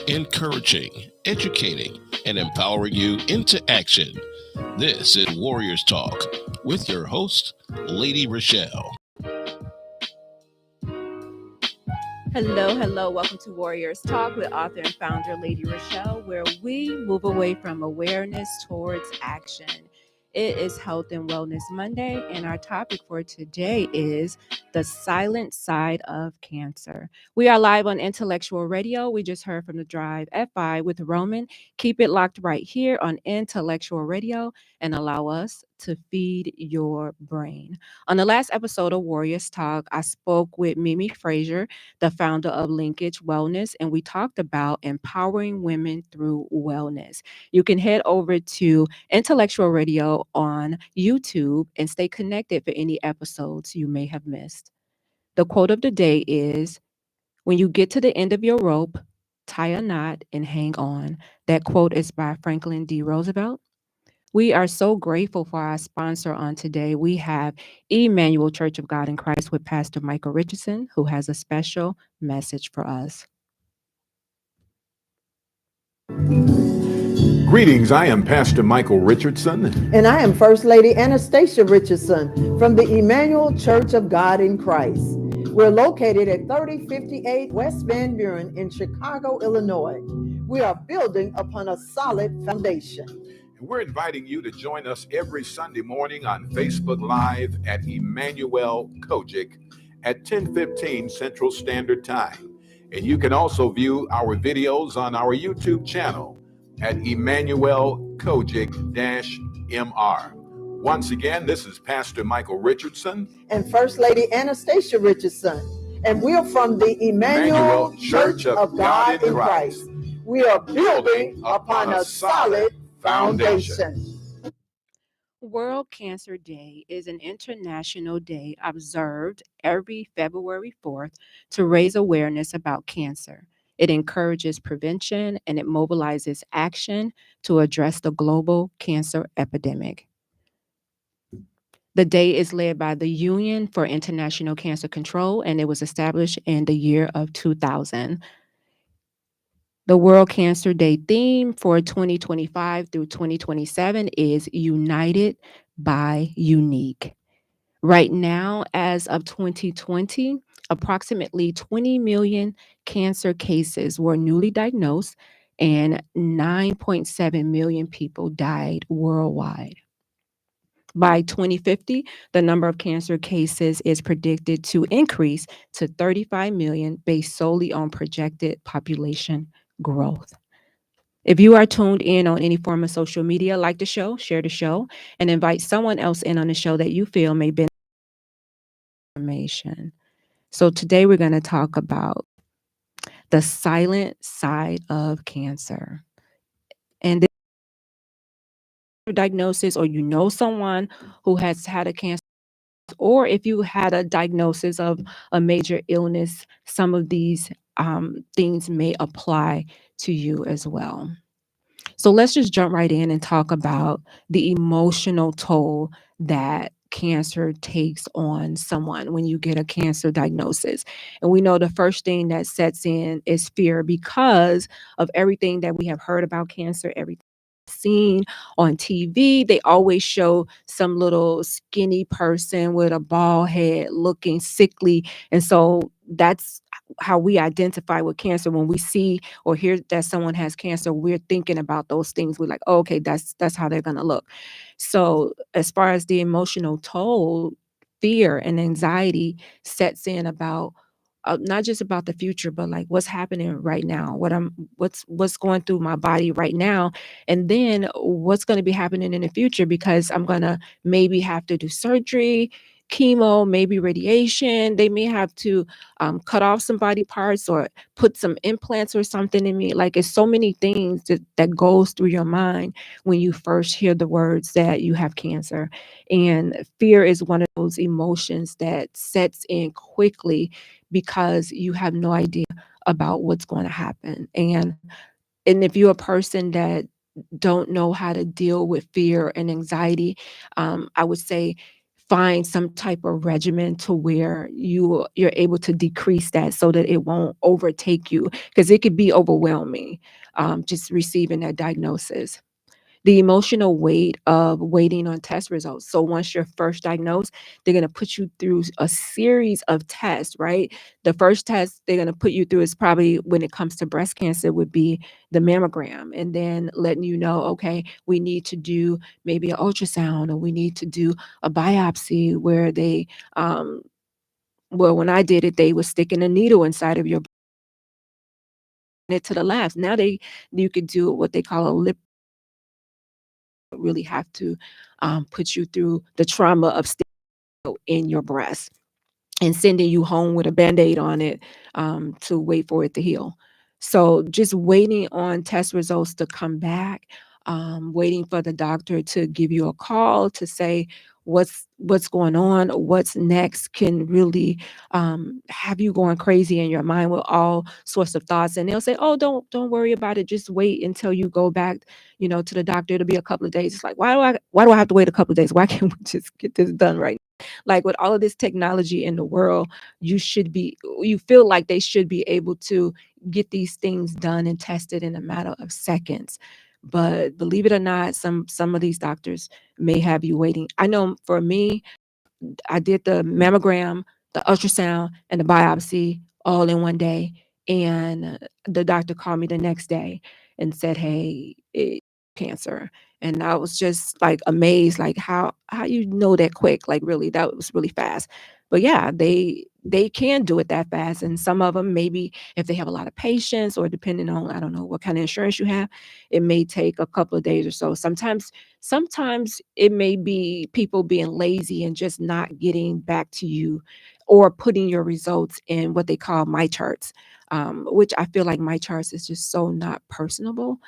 encouraging, educating, and empowering you into action. This is Warriors Talk with your host, Lady ReShell. Hello. Welcome to Warriors Talk with author and founder Lady ReShell, where we move away from awareness towards action. It is Health and Wellness Monday, and our topic for today is the silent side of cancer. We are live on Intellectual Radio. We just heard from the Drive FI with Roman. Keep it locked right here on Intellectual Radio and allow us to feed your brain. On the last episode of Warriors Talk, I spoke with Mimi Frazier, the founder of Linkage Wellness, and we talked about empowering women through wellness. You can head over to Intellectual Radio on YouTube and stay connected for any episodes you may have missed. The quote of the day is, "When you get to the end of your rope, tie a knot and hang on." That quote is by Franklin D. Roosevelt. We are so grateful for our sponsor on today. We have Emmanuel Church of God in Christ with Pastor Michael Richardson, who has a special message for us. Greetings, I am Pastor Michael Richardson. And I am First Lady Anastasia Richardson from the Emmanuel Church of God in Christ. We're located at 3058 West Van Buren in Chicago, Illinois. We are building upon a solid foundation. We're inviting you to join us every Sunday morning on Facebook Live at Emmanuel Kojic at 10:15 Central Standard Time. And you can also view our videos on our YouTube channel at Emmanuel Kojic-MR. Once again, this is Pastor Michael Richardson and First Lady Anastasia Richardson. And we're from the Emmanuel Church of God in Christ. We are building upon a solid foundation. World Cancer Day is an international day observed every February 4th to raise awareness about cancer. It encourages prevention and it mobilizes action to address the global cancer epidemic. The day is led by the Union for International Cancer Control, and it was established in the year of 2000. The World Cancer Day theme for 2025 through 2027 is United by Unique. Right now, as of 2020, approximately 20 million cancer cases were newly diagnosed and 9.7 million people died worldwide. By 2050, the number of cancer cases is predicted to increase to 35 million based solely on projected population growth. If you are tuned in on any form of social media, like the show, share the show, and invite someone else in on the show that you feel may benefit information. So today we're going to talk about the silent side of cancer. And this diagnosis, or you know someone who has had a cancer, or if you had a diagnosis of a major illness, some of these things may apply to you as well. So let's just jump right in and talk about the emotional toll that cancer takes on someone when you get a cancer diagnosis. And we know the first thing that sets in is fear because of everything that we have heard about cancer, everything seen on TV. They always show some little skinny person with a bald head looking sickly. And so that's how we identify with cancer. When we see or hear that someone has cancer, we're thinking about those things. We're like, oh, okay, that's how they're going to look. So as far as the emotional toll, fear and anxiety sets in about not just about the future, but like what's happening right now, what's going through my body right now, and then what's going to be happening in the future, because I'm going to maybe have to do surgery, chemo, maybe radiation. They may have to cut off some body parts or put some implants or something in me. Like, it's so many things that goes through your mind when you first hear the words that you have cancer. And fear is one of those emotions that sets in quickly because you have no idea about what's going to happen. And if you're a person that don't know how to deal with fear and anxiety, I would say find some type of regimen to where you're able to decrease that so that it won't overtake you, because it could be overwhelming, just receiving that diagnosis. The emotional weight of waiting on test results. So once you're first diagnosed, they're going to put you through a series of tests, right? The first test they're going to put you through is probably, when it comes to breast cancer, would be the mammogram, and then letting you know, okay, we need to do maybe an ultrasound, or we need to do a biopsy where they, well, when I did it, they were sticking a needle inside of your it to the labs. Now you could do what they call a lip, really have to put you through the trauma of in your breast and sending you home with a band-aid on it, to wait for it to heal. So just waiting on test results to come back, waiting for the doctor to give you a call to say what's going on, what's next, can really have you going crazy in your mind with all sorts of thoughts. And they'll say, "Oh, don't worry about it. Just wait until you go back, to the doctor. It'll be a couple of days." It's like, why do I have to wait a couple of days? Why can't we just get this done right? Like, with all of this technology in the world, you feel like they should be able to get these things done and tested in a matter of seconds. But believe it or not, some of these doctors may have you waiting. I know for me, I did the mammogram, the ultrasound, and the biopsy all in one day. And the doctor called me the next day and said, "Hey, cancer." And I was just like amazed, like how you know that quick? Like, really, that was really fast. But yeah, they can do it that fast. And some of them, maybe if they have a lot of patients, or depending on, I don't know what kind of insurance you have, it may take a couple of days or so. Sometimes it may be people being lazy and just not getting back to you, or putting your results in what they call my charts, which I feel like my charts is just so not personable.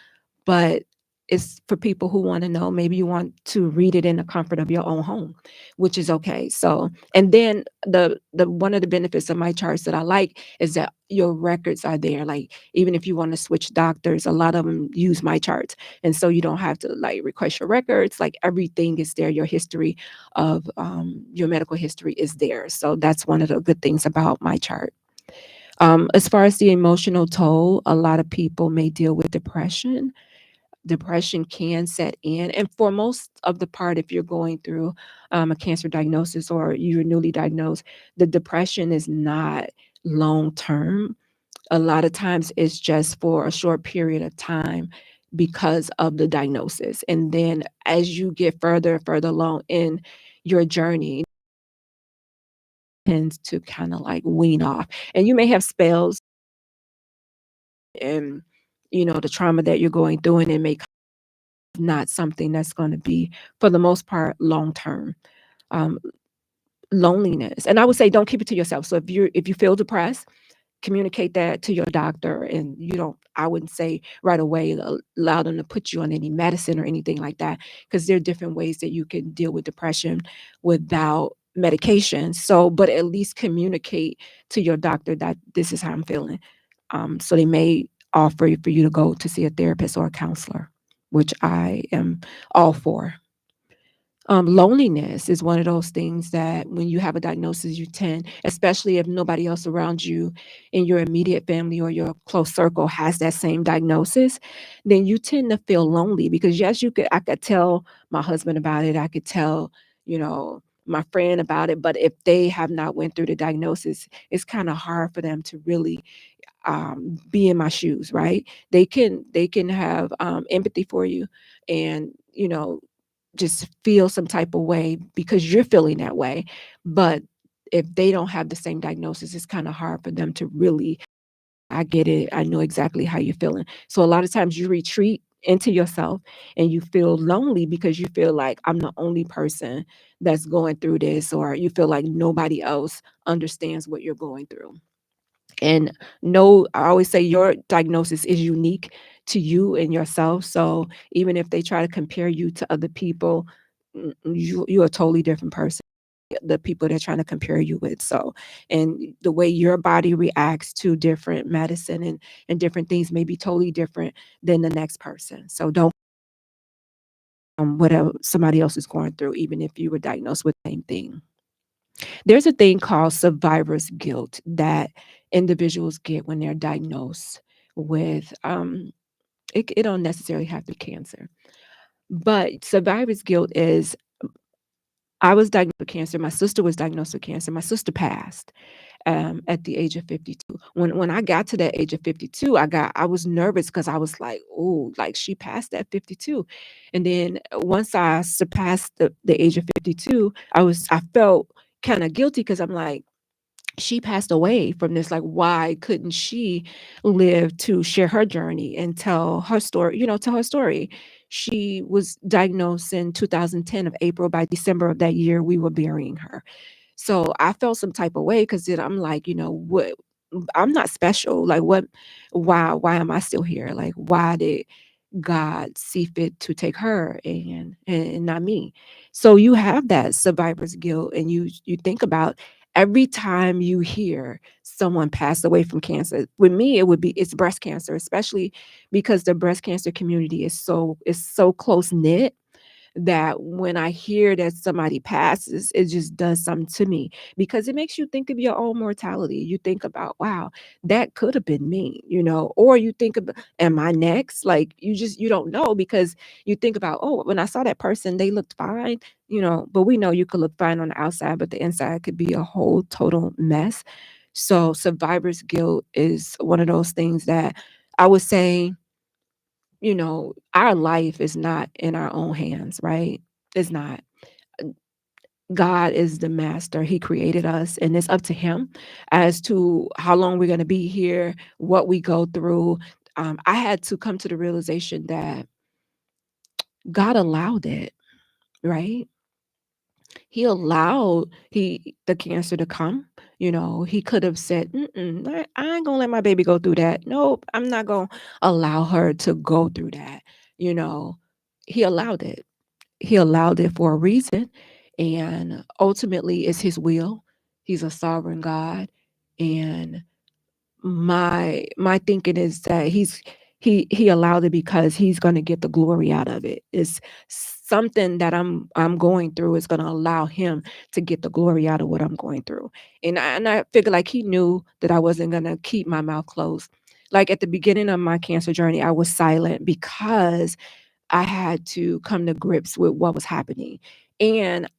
But it's for people who want to know. Maybe you want to read it in the comfort of your own home, which is okay. So, and then the one of the benefits of my charts that I like is that your records are there. Like, even if you want to switch doctors, a lot of them use my charts, and so you don't have to like request your records. Like, everything is there. Your history of your medical history is there. So that's one of the good things about my chart. As far as the emotional toll, a lot of people may deal with depression. Depression can set in, and for most of the part, if you're going through a cancer diagnosis or you're newly diagnosed, the depression is not long term. A lot of times it's just for a short period of time because of the diagnosis, and then as you get further and further along in your journey, it tends to kind of like wean off, and you may have spells, and the trauma that you're going through, and it may not something that's going to be, for the most part, long term. Um, Loneliness, and I would say don't keep it to yourself. So if you feel depressed, communicate that to your doctor, and I wouldn't say right away allow them to put you on any medicine or anything like that, because there are different ways that you can deal with depression without medication. So, but at least communicate to your doctor that this is how I'm feeling. So they may offer for you to go to see a therapist or a counselor, which I am all for. Loneliness is one of those things that when you have a diagnosis, you tend, especially if nobody else around you in your immediate family or your close circle has that same diagnosis, then you tend to feel lonely, because yes, I could tell my husband about it. I could tell, my friend about it. But if they have not went through the diagnosis, it's kind of hard for them to really be in my shoes, right? They can have empathy for you, and just feel some type of way because you're feeling that way. But if they don't have the same diagnosis, it's kind of hard for them to really, I get it. I know exactly how you're feeling. So a lot of times you retreat into yourself and you feel lonely because you feel like I'm the only person that's going through this, or you feel like nobody else understands what you're going through. And no, I always say your diagnosis is unique to you and yourself. So even if they try to compare you to other people, you're a totally different person. The people they're trying to compare you with. So, and the way your body reacts to different medicine and different things may be totally different than the next person. So don't whatever somebody else is going through, even if you were diagnosed with the same thing. There's a thing called survivor's guilt that individuals get when they're diagnosed with, it don't necessarily have to be cancer, but survivor's guilt is, I was diagnosed with cancer. My sister was diagnosed with cancer. My sister passed at the age of 52. When I got to that age of 52, I was nervous because I was like, oh, like she passed at 52. And then once I surpassed the age of 52, I felt kind of guilty because I'm like, she passed away from this. Like, why couldn't she live to share her journey and tell her story, tell her story? She was diagnosed in 2010 of April. By December of that year, we were burying her. So I felt some type of way because then I'm like, what? I'm not special. Like, what? Why am I still here? Like, why did God see fit to take her and not me? So you have that survivor's guilt, and you think about every time you hear someone pass away from cancer. With me, it's breast cancer, especially because the breast cancer community is so close knit that when I hear that somebody passes, it just does something to me because it makes you think of your own mortality. You think about, wow, that could have been me, or you think about, am I next? Like you don't know because you think about, oh, when I saw that person, they looked fine, but we know you could look fine on the outside, but the inside could be a whole total mess. So survivor's guilt is one of those things that I would say, our life is not in our own hands, right? It's not. God is the master. He created us, and it's up to him as to how long we're going to be here, what we go through. I had to come to the realization that God allowed it, right? He allowed the cancer to come. He could have said, I ain't gonna let my baby go through that. Nope, I'm not gonna allow her to go through that. You know, he allowed it. He allowed it for a reason, and ultimately it's his will. He's a sovereign God, and my thinking is that he allowed it because he's going to get the glory out of it. It's something that I'm going through is going to allow him to get the glory out of what I'm going through. And I figure like he knew that I wasn't going to keep my mouth closed. Like at the beginning of my cancer journey, I was silent because I had to come to grips with what was happening. And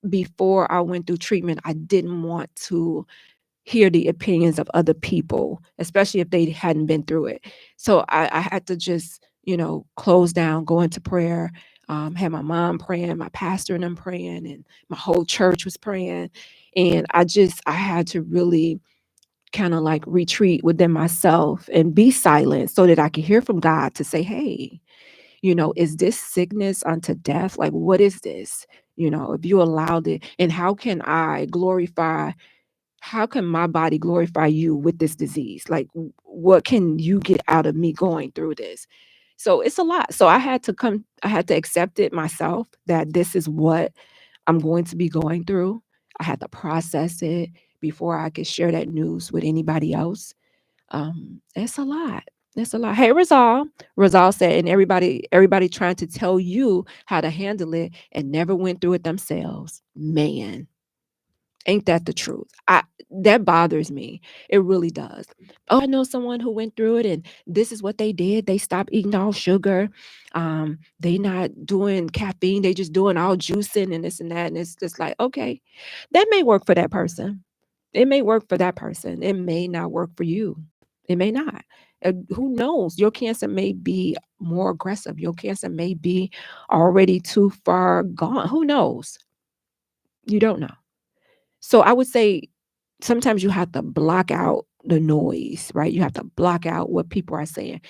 before I went through treatment, I didn't want to hear the opinions of other people, especially if they hadn't been through it. So I had to just, close down, go into prayer. Had my mom praying, my pastor and them praying, and my whole church was praying. And I had to really kind of like retreat within myself and be silent so that I could hear from God to say, hey, is this sickness unto death? Like, what is this? If you allowed it, and how can my body glorify you with this disease? Like, what can you get out of me going through this? So it's a lot. So I had to accept it myself that this is what I'm going to be going through. I had to process it before I could share that news with anybody else. It's a lot. It's a lot. Hey, Rizal. Rizal said, and everybody trying to tell you how to handle it and never went through it themselves. Man, ain't that the truth? That bothers me. It really does. Oh, I know someone who went through it and this is what they did. They stopped eating all sugar. They not doing caffeine. They just doing all juicing and this and that. And it's just like, okay, that may work for that person. It may work for that person. It may not work for you. It may not. Who knows? Your cancer may be more aggressive. Your cancer may be already too far gone. Who knows? You don't know. So I would say sometimes you have to block out the noise, right? You have to block out what people are saying.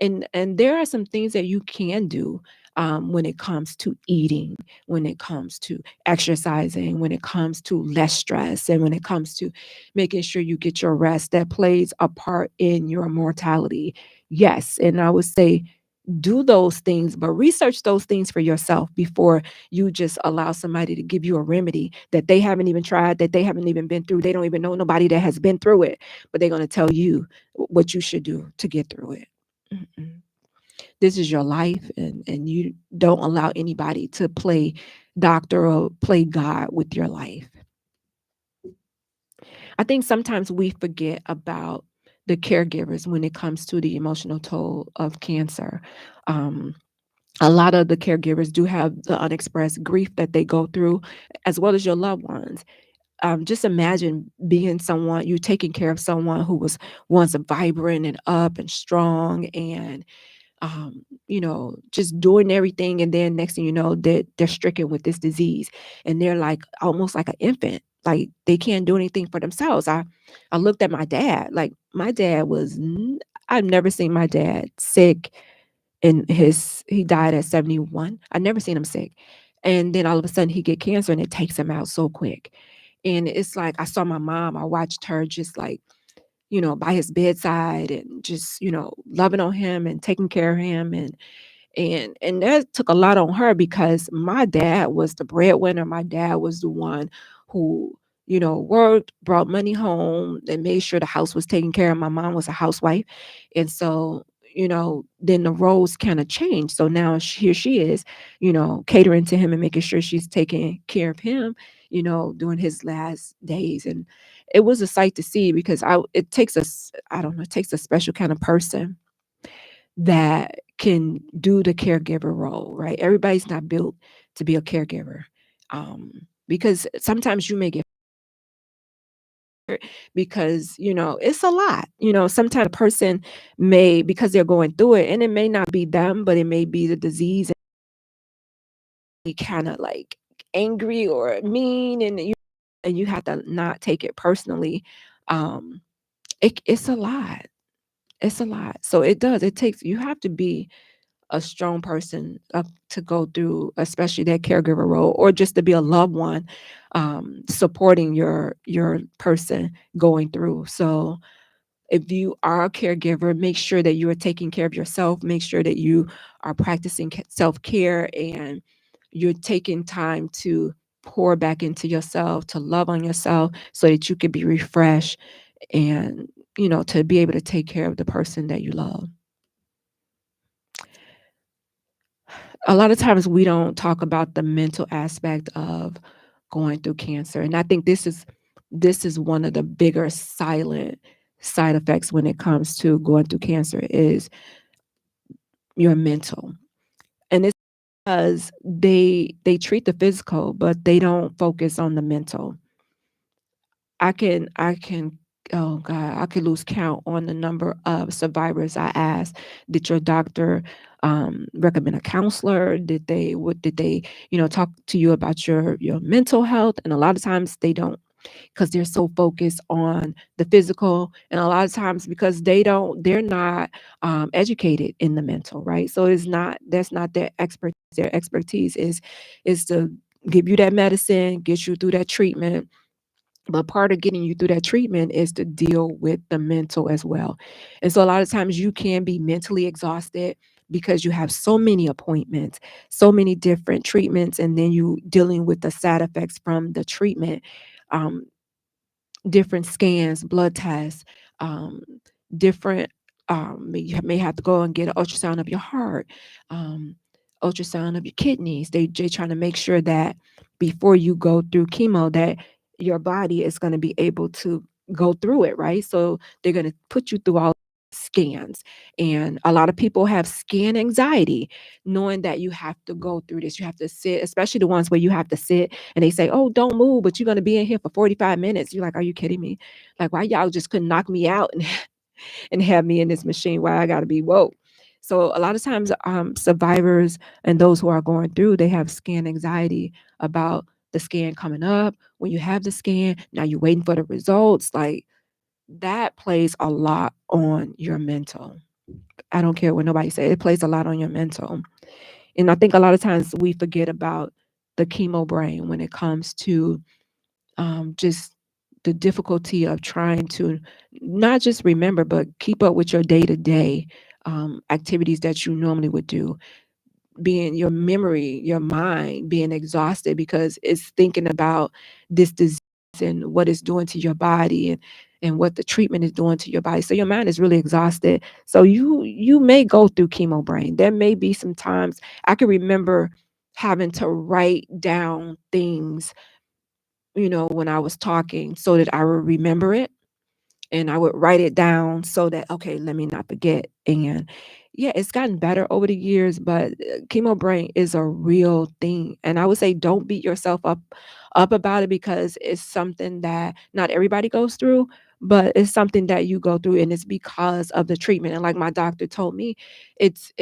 And there are some things that you can do when it comes to eating, when it comes to exercising, when it comes to less stress, and when it comes to making sure you get your rest that plays a part in your mortality. Yes. And I would say do those things, but research those things for yourself before you just allow somebody to give you a remedy that they haven't even tried, that they haven't even been through. They don't even know nobody that has been through it, but they're going to tell you what you should do to get through it. Mm-mm. this is your life, and you don't allow anybody to play doctor or play God with your life. I think sometimes we forget about the caregivers when it comes to the emotional toll of cancer. Um, a lot of the caregivers do have the unexpressed grief that they go through, as well as your loved ones. Just imagine being someone, you taking care of someone who was once vibrant and up and strong, and just doing everything. And then next thing you know, they're stricken with this disease, and they're like almost like an infant. Like they can't do anything for themselves. I looked at my dad. Like my dad I've never seen my dad sick. He died at 71. I never seen him sick. And then all of a sudden he get cancer and it takes him out so quick. And it's like I saw my mom, I watched her just like, by his bedside and just, loving on him and taking care of him. And that took a lot on her because my dad was the breadwinner. My dad was the one who, worked, brought money home, and made sure the house was taken care of. My mom was a housewife. And so, then the roles kind of changed. So now here she is, catering to him and making sure she's taking care of him, during his last days. And it was a sight to see because it takes I don't know, it takes a special kind of person that can do the caregiver role, right? Everybody's not built to be a caregiver. Because sometimes you may get hurt because, it's a lot. Sometimes a person may, because they're going through it, and it may not be them, but it may be the disease, and you kind of like angry or mean, and you have to not take it personally. Um, it's a lot. It's a lot. So you have to be a strong person to go through, especially that caregiver role, or just to be a loved one, supporting your person going through. So if you are a caregiver, make sure that you are taking care of yourself. Make sure that you are practicing self-care, and you're taking time to pour back into yourself, to love on yourself so that you can be refreshed and, to be able to take care of the person that you love. A lot of times we don't talk about the mental aspect of going through cancer. And I think this is one of the bigger silent side effects when it comes to going through cancer is your mental. And it's because they treat the physical, but they don't focus on the mental. I can oh God, I could lose count on the number of survivors I asked, did your doctor recommend a counselor? Did they, talk to you about your mental health? And a lot of times they don't, because they're so focused on the physical, and a lot of times because they're not educated in the mental, right? So that's not their expert. Their expertise is to give you that medicine, get you through that treatment, but part of getting you through that treatment is to deal with the mental as well. And so a lot of times you can be mentally exhausted because you have so many appointments, so many different treatments, and then you dealing with the side effects from the treatment. Um, Different scans, blood tests, um, different. You may have to go and get an ultrasound of your heart, um, ultrasound of your kidneys. They trying to make sure that before you go through chemo, that your body is going to be able to go through it, right? So they're going to put you through all scans, and a lot of people have scan anxiety, knowing that you have to go through this. You have to sit, especially the ones where you have to sit and they say, oh, don't move, but you're going to be in here for 45 minutes. You're like, are you kidding me? Like, why y'all just couldn't knock me out and, and have me in this machine? Why I got to be woke? So a lot of times survivors and those who are going through, they have scan anxiety about the scan coming up. When you have the scan, now you're waiting for the results. Like, that plays a lot on your mental. I don't care what nobody says. It plays a lot on your mental. And I think a lot of times we forget about the chemo brain when it comes to just the difficulty of trying to not just remember, but keep up with your day to day activities that you normally would do. Being your memory, your mind being exhausted because it's thinking about this disease and what it's doing to your body. and what the treatment is doing to your body. So your mind is really exhausted. So you may go through chemo brain. There may be some times I can remember having to write down things, when I was talking so that I would remember it, and I would write it down so that, okay, let me not forget. And yeah, it's gotten better over the years, but chemo brain is a real thing. And I would say don't beat yourself up about it, because it's something that not everybody goes through, but it's something that you go through, and it's because of the treatment. And like my doctor told me, it's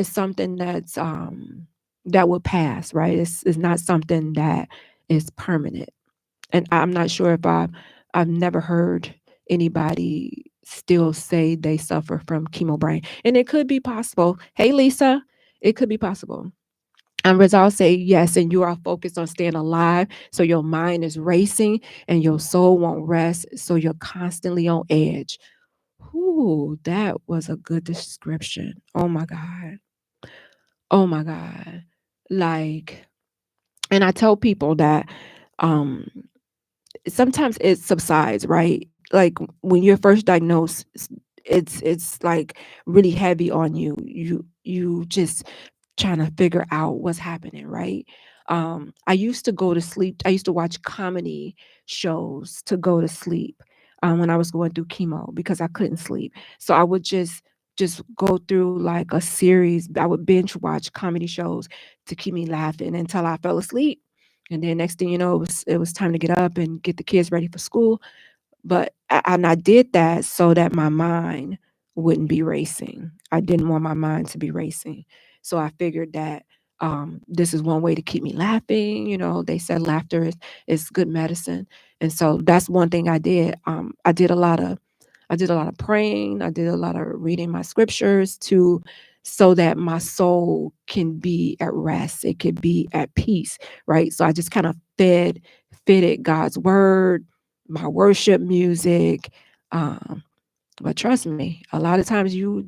something that will pass, right? It's not something that is permanent. And I'm not sure if I've never heard anybody still say they suffer from chemo brain. And it could be possible. Hey Lisa, it could be possible. And Rizal say yes, and you are focused on staying alive, so your mind is racing and your soul won't rest, so you're constantly on edge. Ooh, that was a good description. Oh my God. Oh my God. Like, and I tell people that um sometimes it subsides, right? Like when you're first diagnosed, it's like really heavy on you. You just trying to figure out what's happening, right? I used to go to sleep. I used to watch comedy shows to go to sleep when I was going through chemo because I couldn't sleep. So I would just go through like a series. I would binge watch comedy shows to keep me laughing until I fell asleep. And then next thing you know, it was time to get up and get the kids ready for school. But and I did that so that my mind wouldn't be racing. I didn't want my mind to be racing. So I figured that this is one way to keep me laughing. They said laughter is good medicine. And so that's one thing I did. I did a lot of praying. I did a lot of reading my scriptures so that my soul can be at rest. It could be at peace, right? So I just kind of fitted God's word, my worship music. But trust me, a lot of times you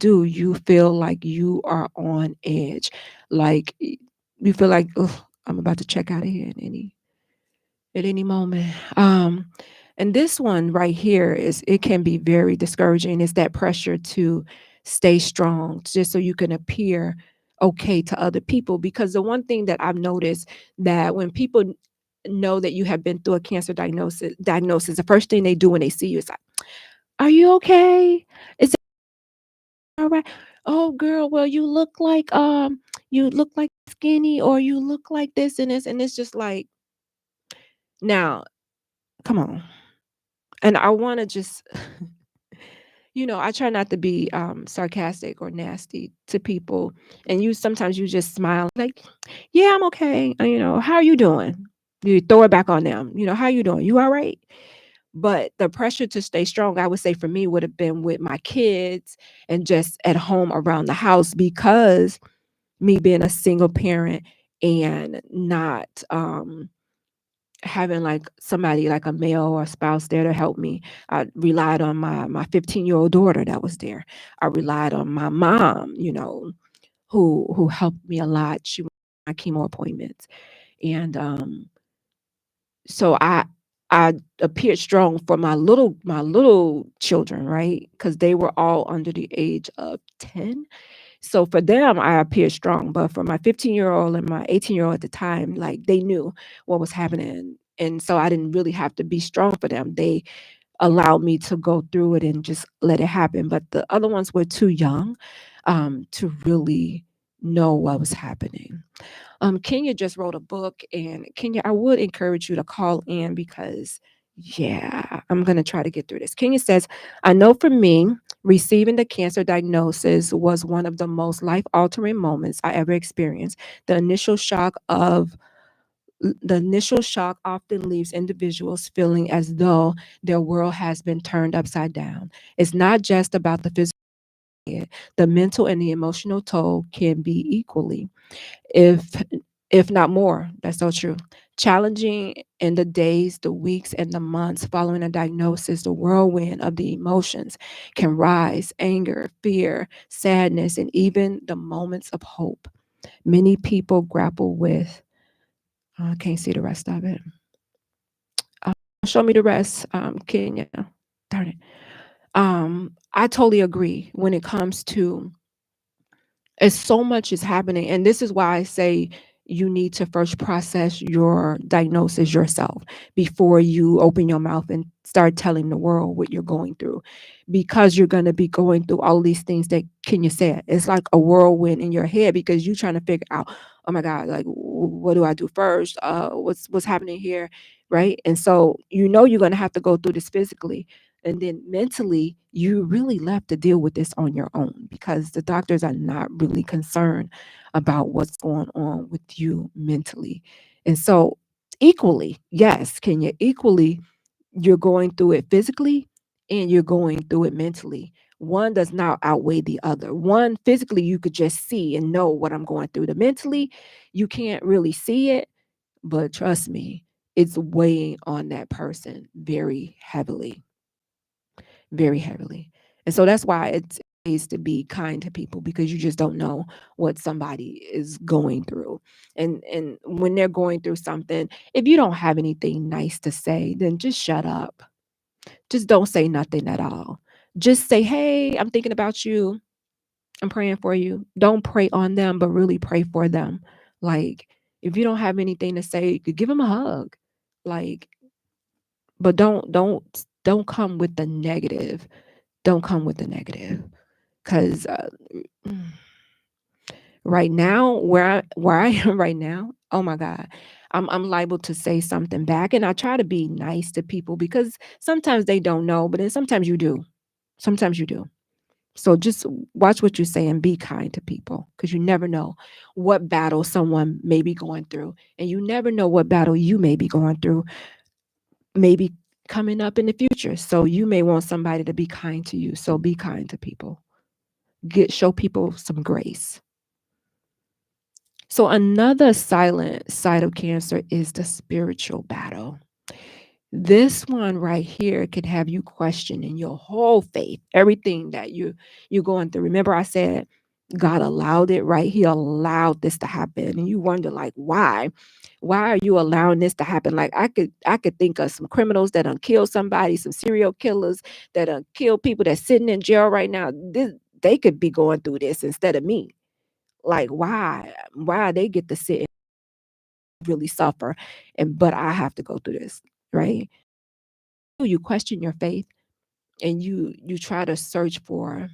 feel like you are on edge. Like you feel like, oh, I'm about to check out of here at any moment. And this one right here it can be very discouraging. It's that pressure to stay strong just so you can appear okay to other people. Because the one thing that I've noticed that when people know that you have been through a cancer diagnosis, the first thing they do when they see you is like, "Are you okay? Is it all right? Oh, girl, well, you look like skinny, or you look like this and this," and it's just like, now, come on. And I want to just, I try not to be sarcastic or nasty to people. And sometimes you just smile like, yeah, I'm okay. How are you doing? You throw it back on them. How you doing? You all right? But the pressure to stay strong, I would say for me would have been with my kids and just at home around the house, because me being a single parent and not having like somebody like a male or spouse there to help me. I relied on my 15-year-old daughter that was there. I relied on my mom, who helped me a lot. She went to my chemo appointments. And so I appeared strong for my little children, right? Because they were all under the age of 10. So for them, I appeared strong. But for my 15-year-old and my 18-year-old at the time, like they knew what was happening. And so I didn't really have to be strong for them. They allowed me to go through it and just let it happen. But the other ones were too young to really know what was happening. Kenya just wrote a book, and Kenya, I would encourage you to call in because, yeah, I'm going to try to get through this. Kenya says, I know for me, receiving the cancer diagnosis was one of the most life altering moments I ever experienced. The initial shock of the initial shock often leaves individuals feeling as though their world has been turned upside down. It's not just about the physical, the mental and the emotional toll can be equally, if if not more. That's so true. Challenging in the days, the weeks, and the months following a diagnosis, the whirlwind of the emotions can rise: anger, fear, sadness, and even the moments of hope. Many people grapple with. I can't see the rest of it. Show me the rest, Kenya. darn it. I totally agree when it comes to, as so much is happening. And this is why I say you need to first process your diagnosis yourself before you open your mouth and start telling the world what you're going through, because you're going to be going through all these things that Kenya said. It's like a whirlwind in your head because you're trying to figure out, oh my God, like what do I do first? What's happening here, right? And so you're going to have to go through this physically, and then mentally, you really left to deal with this on your own because the doctors are not really concerned about what's going on with you mentally. And so, equally, yes, Kenya, equally, you're going through it physically and you're going through it mentally. One does not outweigh the other. One, physically, you could just see and know what I'm going through. The mentally, you can't really see it, but trust me, it's weighing on that person very heavily, very heavily. And so that's why it's ways to be kind to people, because you just don't know what somebody is going through. And when they're going through something, if you don't have anything nice to say, then just shut up. Just don't say nothing at all. Just say, "Hey, I'm thinking about you. I'm praying for you." Don't pray on them, but really pray for them. Like, if you don't have anything to say, you could give them a hug. Like, but don't come with the negative. Don't come with the negative, because right now, where I am right now, oh my God, I'm liable to say something back, and I try to be nice to people because sometimes they don't know, but then sometimes you do. Sometimes you do. So just watch what you say and be kind to people, because you never know what battle someone may be going through, and you never know what battle you may be going through, maybe coming up in the future. So you may want somebody to be kind to you. So be kind to people. Show people some grace. So another silent side of cancer is the spiritual battle. This one right here can have you questioning your whole faith, everything that you're going through. Remember, I said God allowed it, right? He allowed this to happen, and you wonder, like, why? Why are you allowing this to happen? Like, I could think of some criminals that done killed somebody, some serial killers that done killed people that's sitting in jail right now. They could be going through this instead of me. Like, why? Why they get to sit and really suffer, but I have to go through this, right? You question your faith, and you try to search for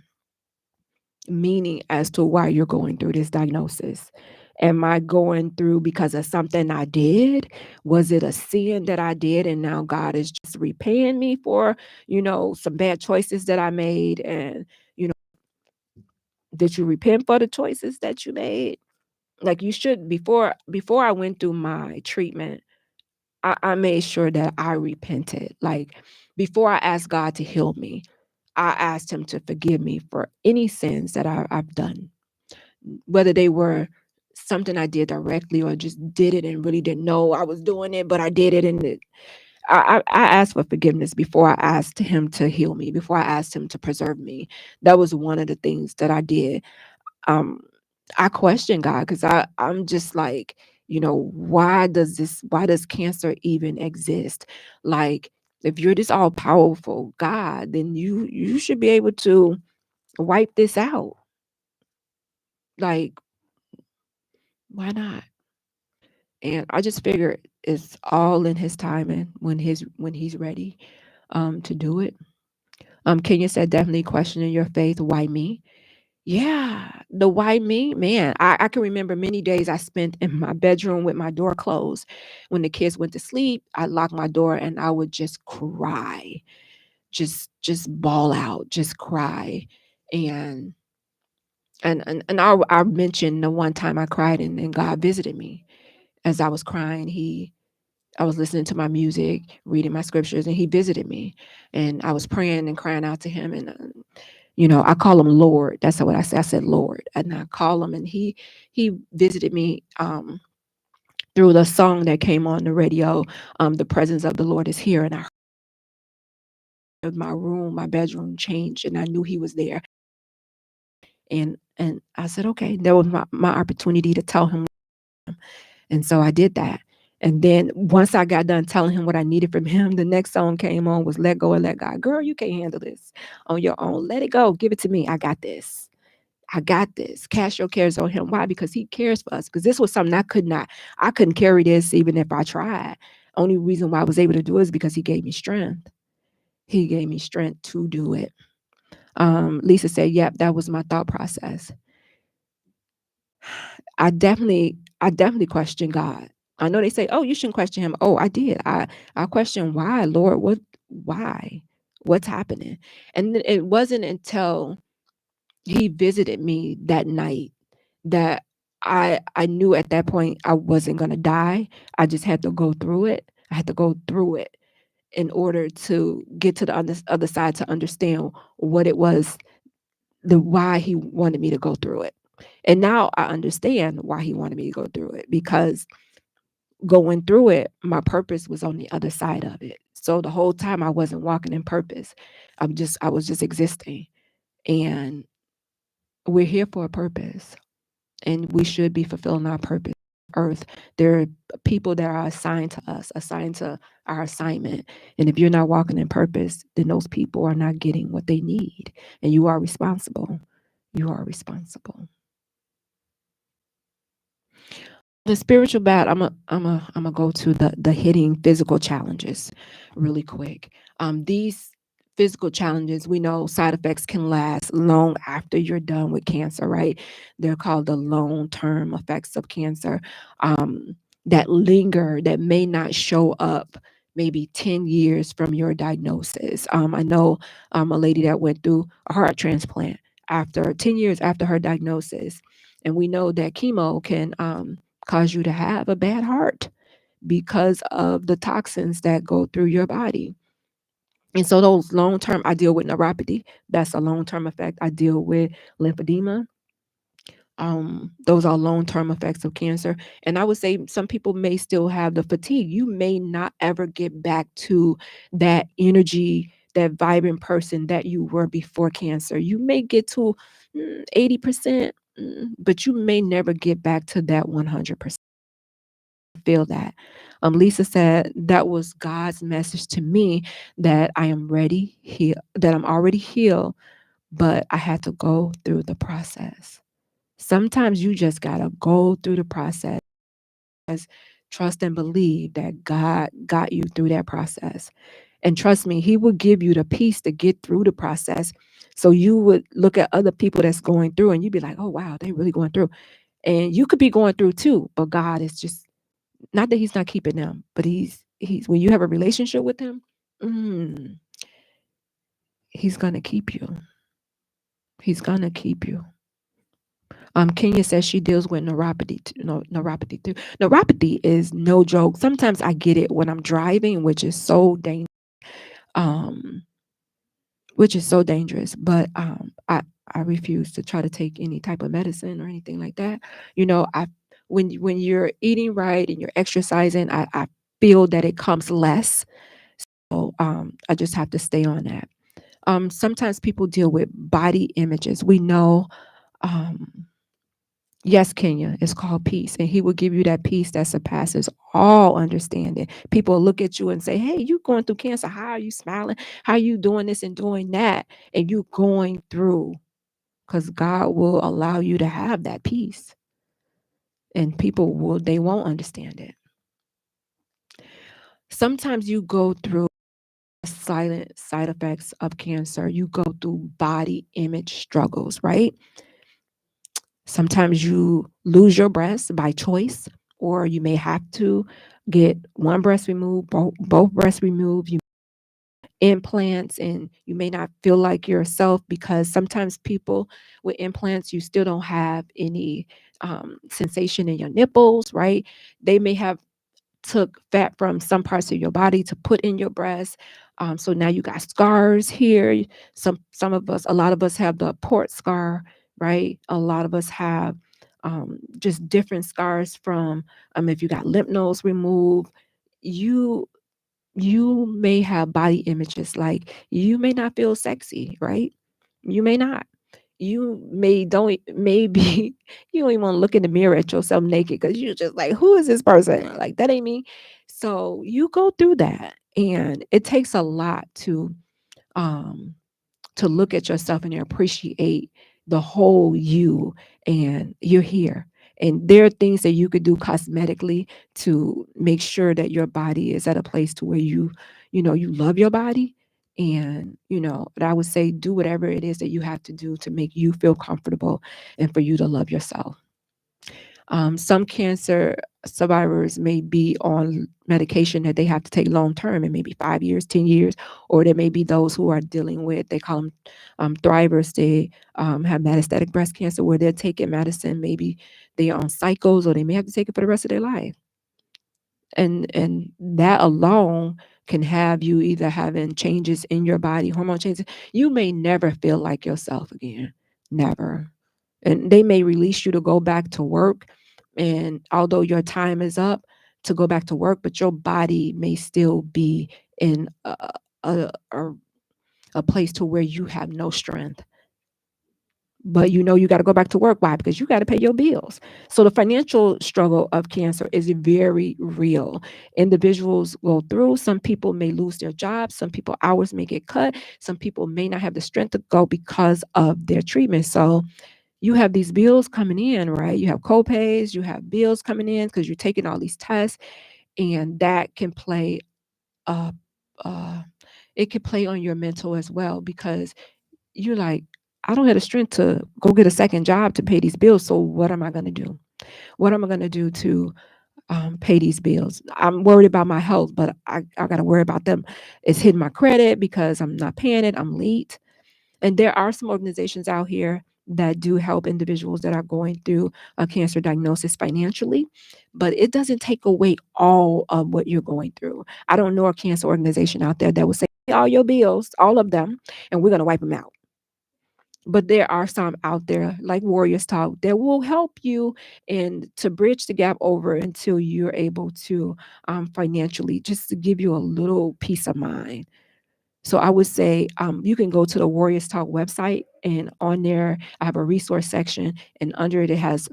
meaning as to why you're going through this diagnosis. Am I going through because of something I did? Was it a sin that I did and now God is just repaying me for, some bad choices that I made? And, did you repent for the choices that you made? Like, you should. Before I went through my treatment, I made sure that I repented. Like, before I asked God to heal me, I asked him to forgive me for any sins that I've done, whether they were something I did directly or just did it and really didn't know I was doing it, but I did it. And I asked for forgiveness before I asked him to heal me, before I asked him to preserve me. That was one of the things that I did. Um, I question God because I'm just like, why does cancer even exist? Like, if you're this all powerful God, then you should be able to wipe this out. Like, why not? And I just figured it's all in his timing when he's ready to do it. Kenya said, definitely questioning your faith. Why me? Yeah, the why me, man. I can remember many days I spent in my bedroom with my door closed. When the kids went to sleep, I locked my door and I would just cry, just bawl out, just cry. And I mentioned the one time I cried and God visited me as I was crying. I was listening to my music, reading my scriptures, and he visited me. And I was praying and crying out to him. And I call him Lord. That's what I said. I said Lord, and I call him, and he visited me through the song that came on the radio. The presence of the Lord is here, and I heard my bedroom changed, and I knew he was there. And I said, okay, that was my opportunity to tell him, and so I did that. And then once I got done telling him what I needed from him, the next song came on was Let Go and Let God. Girl, you can't handle this on your own. Let it go. Give it to me. I got this. I got this. Cast your cares on him. Why? Because he cares for us. Because this was something I couldn't carry this even if I tried. Only reason why I was able to do it is because he gave me strength. He gave me strength to do it. Lisa said, yep, that was my thought process. I definitely questioned God. I know they say, oh, you shouldn't question him. Oh, I did. I questioned why, Lord, why? What's happening? And it wasn't until he visited me that night that I knew at that point I wasn't going to die. I just had to go through it. I had to go through it in order to get to the other side to understand what it was, why he wanted me to go through it. And now I understand why he wanted me to go through it, because going through it, my purpose was on the other side of it. So the whole time I wasn't walking in purpose. I was just existing. And we're here for a purpose, and we should be fulfilling our purpose on earth. There are people that are assigned to us, assigned to our assignment. And if you're not walking in purpose, then those people are not getting what they need. And you are responsible. You are responsible. The spiritual battle, I'm a go to the hitting physical challenges really quick. These physical challenges, we know side effects can last long after you're done with cancer, right? They're called the long-term effects of cancer, that linger, that may not show up maybe 10 years from your diagnosis. I know a lady that went through a heart transplant after 10 years after her diagnosis. And we know that chemo can cause you to have a bad heart because of the toxins that go through your body. And so those long-term, I deal with neuropathy. That's a long-term effect. I deal with lymphedema. Those are long-term effects of cancer. And I would say some people may still have the fatigue. You may not ever get back to that energy, that vibrant person that you were before cancer. You may get to 80%, but you may never get back to that 100%. Feel that. Lisa said that was God's message to me, that I am ready, that I'm already healed, but I had to go through the process. Sometimes you just got to go through the process. Trust and believe that God got you through that process. And trust me, he will give you the peace to get through the process. So you would look at other people that's going through and you'd be like, oh, wow, they're really going through. And you could be going through too, but God is just, not that he's not keeping them, but he's when you have a relationship with him, he's going to keep you. He's going to keep you. Kenya says she deals with neuropathy too. Neuropathy is no joke. Sometimes I get it when I'm driving, which is so dangerous. But I refuse to try to take any type of medicine or anything like that. When you're eating right and you're exercising, I feel that it comes less. So I just have to stay on that. Sometimes people deal with body images. We know, yes, Kenya, it's called peace. And he will give you that peace that surpasses all understanding. People look at you and say, hey, you going through cancer. How are you smiling? How are you doing this and doing that? And you going through, because God will allow you to have that peace. And they won't understand it. Sometimes you go through silent side effects of cancer. You go through body image struggles, right? Sometimes you lose your breast by choice, or you may have to get one breast removed, both breasts removed. You implants, and you may not feel like yourself, because sometimes people with implants, you still don't have any sensation in your nipples, right? They may have took fat from some parts of your body to put in your breast. So now you got scars here. A lot of us have the port scar, right? A lot of us have just different scars from if you got lymph nodes removed. You may have body images like you may not feel sexy, right? You may not. you maybe you don't even want to look in the mirror at yourself naked because you're just like, who is this person? Right. Like, that ain't me. So you go through that, and it takes a lot um to look at yourself and appreciate the whole you, and you're here. And there are things that you could do cosmetically to make sure that your body is at a place to where you love your body. And but I would say do whatever it is that you have to do to make you feel comfortable and for you to love yourself. Some cancer survivors may be on medication that they have to take long term, and maybe 5 years, 10 years, or there may be those who are dealing with, they call them thrivers. They have metastatic breast cancer where they're taking medicine. Maybe they are on cycles, or they may have to take it for the rest of their life. And that alone can have you either having changes in your body, hormone changes. You may never feel like yourself again. Never. And they may release you to go back to work. And although your time is up to go back to work, but your body may still be in a, a place to where you have no strength. But you got to go back to work. Why? Because you got to pay your bills. So the financial struggle of cancer is very real. Individuals go through. Some people may lose their jobs. Some people hours may get cut. Some people may not have the strength to go because of their treatment. So you have these bills coming in, right? You have co-pays, you have bills coming in because you're taking all these tests, and that can play uh, uh it can play on your mental as well, because you're like, I don't have the strength to go get a second job to pay these bills. So what am I going to do? What am I going to do to pay these bills? I'm worried about my health, but I got to worry about them. It's hitting my credit because I'm not paying it. I'm late. And there are some organizations out here that do help individuals that are going through a cancer diagnosis financially, but it doesn't take away all of what you're going through. I don't know a cancer organization out there that will say, "Pay all your bills, all of them, and we're going to wipe them out." But there are some out there like Warriors Talk that will help you and to bridge the gap over until you're able to financially, just to give you a little peace of mind. So I would say you can go to the Warriors Talk website, and on there I have a resource section, and under it it has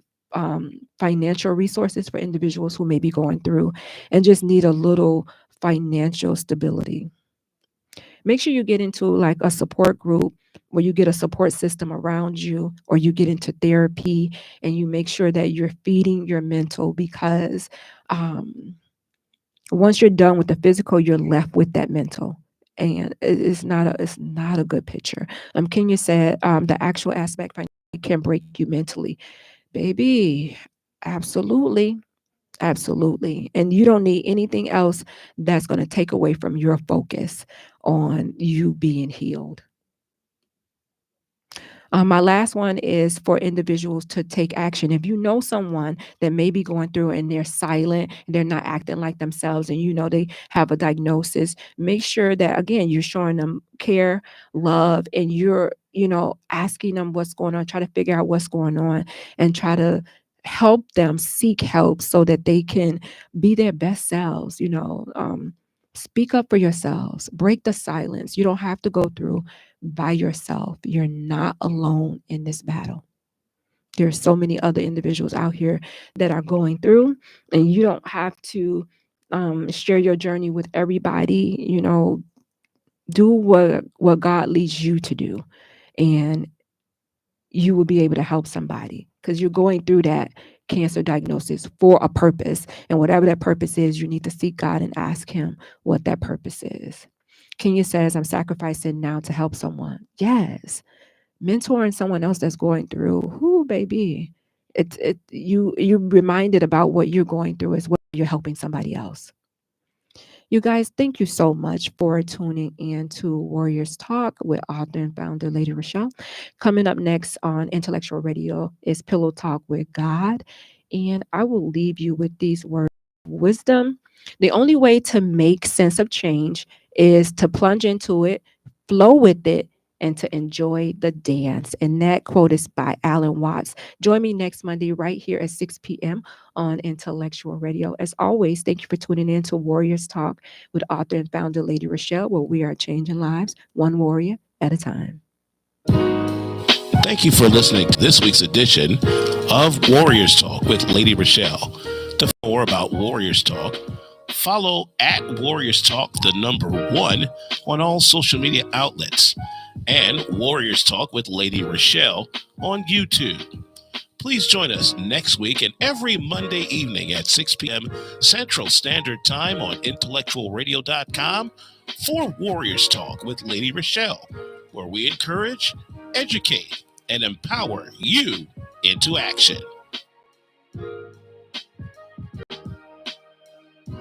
financial resources for individuals who may be going through and just need a little financial stability. Make sure you get into like a support group where you get a support system around you, or you get into therapy, and you make sure that you're feeding your mental, because once you're done with the physical, you're left with that mental. And it's not a good picture. Kenya said the actual aspect can break you mentally. Baby, absolutely. Absolutely. And you don't need anything else that's going to take away from your focus on you being healed. My last one is for individuals to take action. If you know someone that may be going through and they're silent, they're not acting like themselves, and they have a diagnosis, make sure that, again, you're showing them care, love, and you're, asking them what's going on, try to figure out what's going on, and try to help them seek help so that they can be their best selves. Speak up for yourselves, break the silence. You don't have to go through by yourself. You're not alone in this battle. There's so many other individuals out here that are going through, and you don't have to share your journey with everybody. Do what God leads you to do, and you will be able to help somebody, because you're going through that cancer diagnosis for a purpose. And whatever that purpose is, you need to seek God and ask Him what that purpose is. Kenya says, I'm sacrificing now to help someone. Yes. Mentoring someone else that's going through, who, baby, you reminded about what you're going through as well. You're helping somebody else. You guys, thank you so much for tuning in to Warriors Talk with author and founder Lady ReShell. Coming up next on Intellectual Radio is Pillow Talk with God. And I will leave you with these words of wisdom. The only way to make sense of change is to plunge into it, flow with it, and to enjoy the dance. And that quote is by Alan Watts. Join me next Monday right here at 6 p.m. on Intellectual Radio. As always, thank you for tuning in to Warriors Talk with author and founder Lady ReShell, where we are changing lives one warrior at a time. Thank you for listening to this week's edition of Warriors Talk with Lady ReShell. To find more about Warriors Talk, follow at Warriors Talk, the number 1, on all social media outlets, and Warriors Talk with Lady ReShell on YouTube. Please join us next week and every Monday evening at 6 p.m. Central Standard Time on IntellectualRadio.com for Warriors Talk with Lady ReShell, where we encourage, educate, and empower you into action.